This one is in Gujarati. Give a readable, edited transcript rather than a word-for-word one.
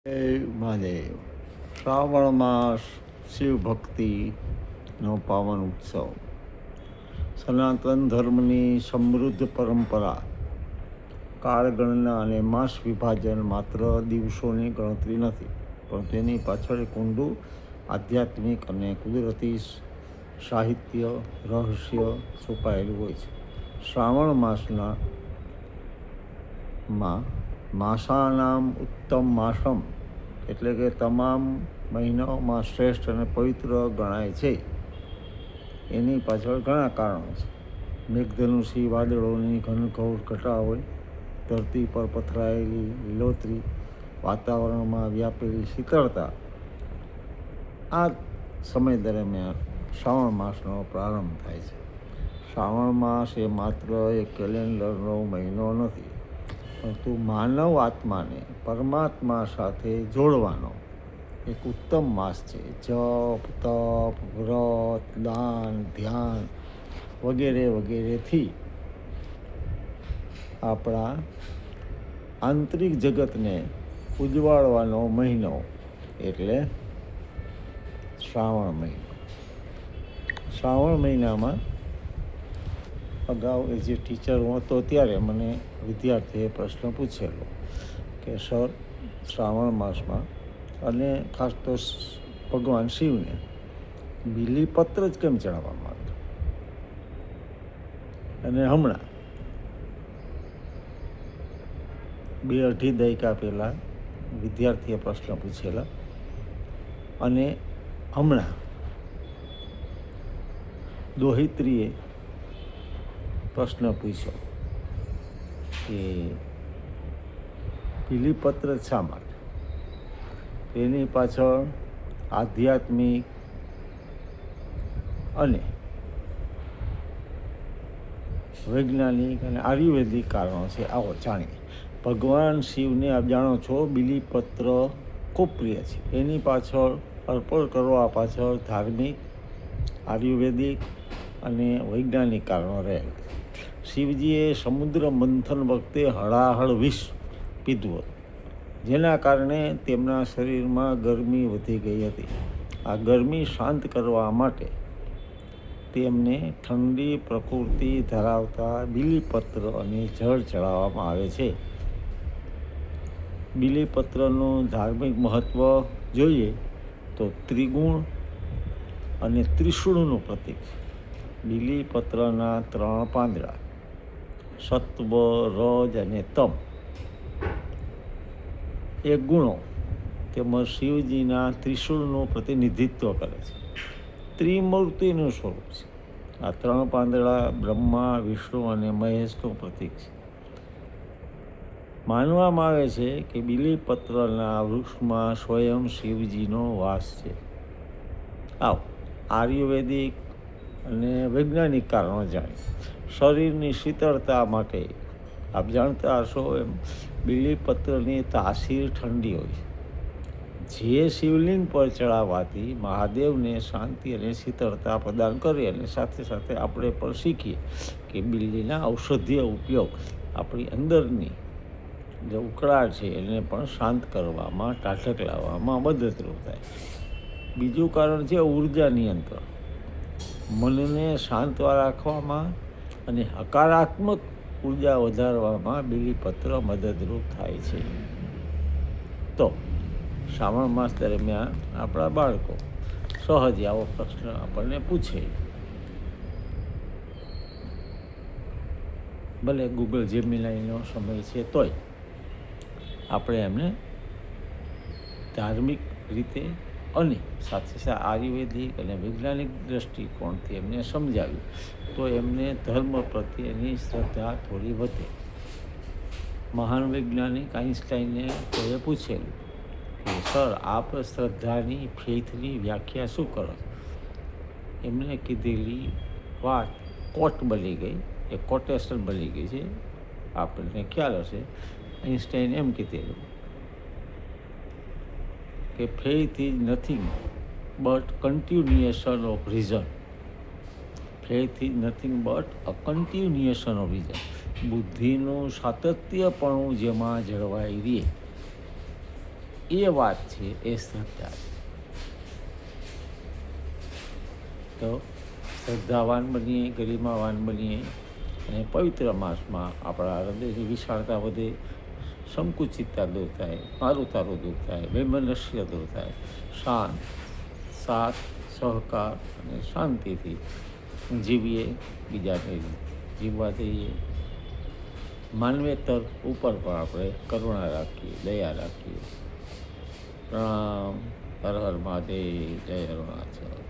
જય મહાદેવ. શ્રાવણ માસ શિવ ભક્તિનો પાવન ઉત્સવ. સનાતન ધર્મની સમૃદ્ધ પરંપરા. કાળગણના અને માસ વિભાજન માત્ર દિવસોની ગણતરી નથી, પણ તેની પાછળ એક ઊંડું આધ્યાત્મિક અને કુદરતી સાહિત્ય રહસ્ય છુપાયેલું હોય છે. શ્રાવણ માસાનામ ઉત્તમ માસમ એટલે કે તમામ મહિનાઓમાં શ્રેષ્ઠ અને પવિત્ર ગણાય છે. એની પાછળ ઘણા કારણો છે. મેઘધનુષી વાદળોની ઘનઘોર ઘટા હોય, ધરતી પર પથરાયેલી લીલોતરી, વાતાવરણમાં વ્યાપેલી શીતળતા. આ સમય દરમિયાન શ્રાવણ માસનો પ્રારંભ થાય છે. શ્રાવણ માસ એ માત્ર એક કેલેન્ડરનો મહિનો નથી, પરંતુ માનવ આત્માને પરમાત્મા સાથે જોડવાનો એક ઉત્તમ માસ છે. જપ, તપ, વ્રત, દાન, ધ્યાન વગેરે વગેરેથી આપણા આંતરિક જગતને ઉજવાળવાનો મહિનો એટલે શ્રાવણ મહિનો. શ્રાવણ મહિનામાં અગાઉ જે ટીચર હું હતો ત્યારે મને વિદ્યાર્થીએ પ્રશ્ન પૂછેલો કે સર, શ્રાવણ માસમાં અને ખાસ તો ભગવાન શિવને બીલીપત્ર જ કેમ ચડાવવામાં આવતું? અને હમણાં 2-2.5 દાયકા પહેલાં વિદ્યાર્થીએ પ્રશ્ન પૂછેલા, અને હમણાં દોહિત્રીએ પ્રશ્ન પૂછ્યો કે બીલીપત્ર શા માટે? તેની પાછળ આધ્યાત્મિક અને વૈજ્ઞાનિક અને આયુર્વેદિક કારણો છે. આવો જાણીએ. ભગવાન શિવને આપ જાણો છો બીલીપત્ર ખૂબ પ્રિય છે. એની પાછળ અર્પણ કરવા પાછળ ધાર્મિક, આયુર્વેદિક અને વૈજ્ઞાનિક કારણો રહેલા. શિવજીએ સમુદ્ર મંથન વખતે હળાહળ વિષ પીધું હતું, જેના કારણે તેમના શરીરમાં ગરમી વધી ગઈ હતી. આ ગરમી શાંત કરવા માટે તેમને ઠંડી પ્રકૃતિ ધરાવતા બીલીપત્ર અને જળ ચડાવવામાં આવે છે. બીલીપત્રનું ધાર્મિક મહત્ત્વ જોઈએ તો ત્રિગુણ અને ત્રિશૂળનું પ્રતીક છે. બીલીપત્રના 3 પાંદડા સત્વ, રજ અને તમ એ ગુણો તેમજ શિવજીના ત્રિશૂળનું પ્રતિનિધિત્વ કરે છે. ત્રિમૂર્તિનું સ્વરૂપ છે. આ 3 પાંદડા બ્રહ્મા, વિષ્ણુ અને મહેશનું પ્રતીક છે. માનવામાં આવે છે કે બીલીપત્રના વૃક્ષમાં સ્વયં શિવજીનો વાસ છે. આવો આયુર્વેદિક અને વૈજ્ઞાનિક કારણો જાણીએ. શરીરની શીતળતા માટે આપ જાણતા હશો એમ બીલીપત્રની તાસીર ઠંડી હોય છે, જે શિવલિંગ પર ચડાવવાથી મહાદેવને શાંતિ અને શીતળતા પ્રદાન કરે. અને સાથે સાથે આપણે પણ શીખીએ કે બીલીના ઔષધીય ઉપયોગ આપણી અંદરની જે ઉકળાટ છે એને પણ શાંત કરવામાં, ટાઢક લાવવામાં મદદરૂપ થાય. બીજું કારણ છે ઉર્જા નિયંત્રણ. મનને શાંત રાખવામાં અને હકારાત્મક ઉર્જા વધારવામાં બીલીપત્ર મદદરૂપ થાય છે. તો શ્રાવણ માસ દરમિયાન આપણા બાળકો સહજ આવો પ્રશ્ન આપણને પૂછે, ભલે ગૂગલ જેમિનાઈનો સમય છે તોય આપણે એમને ધાર્મિક રીતે અને સાથે સાથે આયુર્વેદિક અને વૈજ્ઞાનિક દૃષ્ટિકોણથી એમને સમજાવ્યું તો એમને ધર્મ પ્રત્યેની શ્રદ્ધા થોડી વધે. મહાન વૈજ્ઞાનિક આઈન્સ્ટાઈને કોઈએ પૂછેલું કે સર, આપ શ્રદ્ધાની, ફેથની વ્યાખ્યા શું કરો? એમને કીધેલી વાત કોટ બની ગઈ, એ કોટેશન બની ગઈ છે. આપણને ખ્યાલ હશે, આઈન્સ્ટાઈને એમ કીધેલું કે faith is nothing but continuation of reason. Faith is nothing but a continuation of reason. બુદ્ધિનું સાતત્યપણું જેમાં જળવાઈ રહે એ વાત છે, એ શ્રદ્ધા છે. તો શ્રદ્ધાવાન બનીએ, ગરિમાવાન બનીએ અને પવિત્ર માસમાં આપણા હૃદયની વિશાળતા વધે, સંકુચિતતા દૂર થાય, મારું તારું દૂર થાય, વૈમનસ્ય દૂર થાય, શાંત, સાથ, સહકાર અને શાંતિથી જીવીએ, બીજાને જીવવા દઈએ. માનવેતર ઉપર પણ આપણે કરુણા રાખીએ, દયા રાખીએ. પ્રણામ. હર હર મહાદેવ. જય અરુણાચલ.